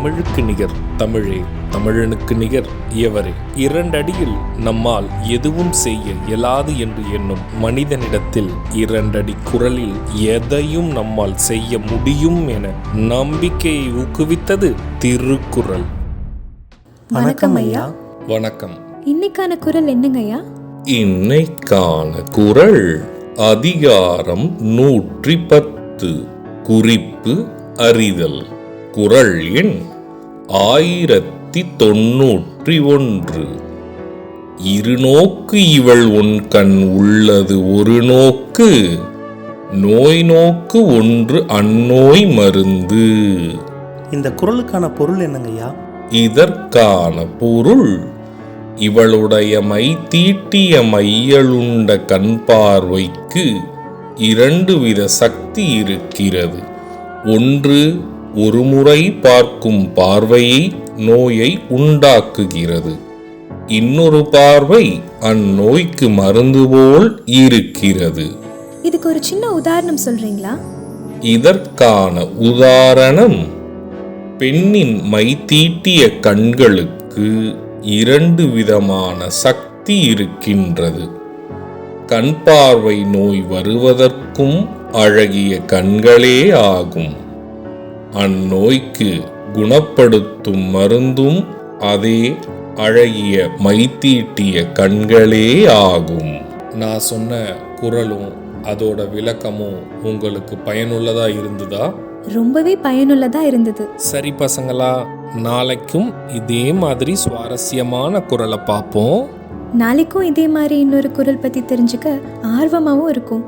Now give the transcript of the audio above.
தமிழுக்கு நிகர் தமிழே, தமிழனுக்கு நிகர் எவரே. 2 அடியில் நம்மால் எதுவும் செய்ய இயலாது என்று எண்ணும் மனிதனிடத்தில் 2 அடி குரலில் எதையும் நம்மால் செய்ய முடியும் என நம்பிக்கையை ஊக்குவித்தது திருக்குறள். வணக்கம் ஐயா. வணக்கம். இன்னைக்கான குறள் என்னங்க ஐயா? இன்னைக்கான குறள் அதிகாரம் 110, குறிப்பு அறிதல். குறள் எண் 1091. இருநோக்கு இவள் உன் கண் உள்ளது ஒரு நோக்கு, நோய் நோக்கு ஒன்று அந்நோய் மருந்து. இந்த குறளுக்கான பொருள் என்னங்கய்யா? இதற்கான பொருள், இவளுடைய மை தீட்டிய மையலுண்ட கண் பார்வைக்கு 2 வித சக்தி இருக்கிறது. ஒன்று, ஒரு முறை பார்க்கும் பார்வையை நோயை உண்டாக்குகிறது. இன்னொரு பார்வை அந்நோய்க்கு மருந்து போல் இருக்கிறது. இதுக்கு ஒரு சின்ன உதாரணம் சொல்றீங்களா? இதற்கான உதாரணம், பெண்ணின் மை தீட்டிய கண்களுக்கு 2 விதமான சக்தி இருக்கின்றது. கண் பார்வை நோய் வருவதற்கும் அழகிய கண்களே ஆகும். அந்நோய்க்கு குணப்படுத்தும் மருந்தும் அதே அழகிய மைத்தீட்டிய கண்களே ஆகும். நான் சொன்ன குறளும் அதோட விளக்கமும் உங்களுக்கு பயனுள்ளதா இருந்ததா? ரொம்பவே பயனுள்ளதா இருந்தது. சரி பசங்களா, நாளைக்கும் இதே மாதிரி சுவாரஸ்யமான குறளை பார்ப்போம். நாளைக்கும் இதே மாதிரி இன்னொரு குறள் பத்தி தெரிஞ்சுக்க ஆர்வமாவும் இருக்கும்.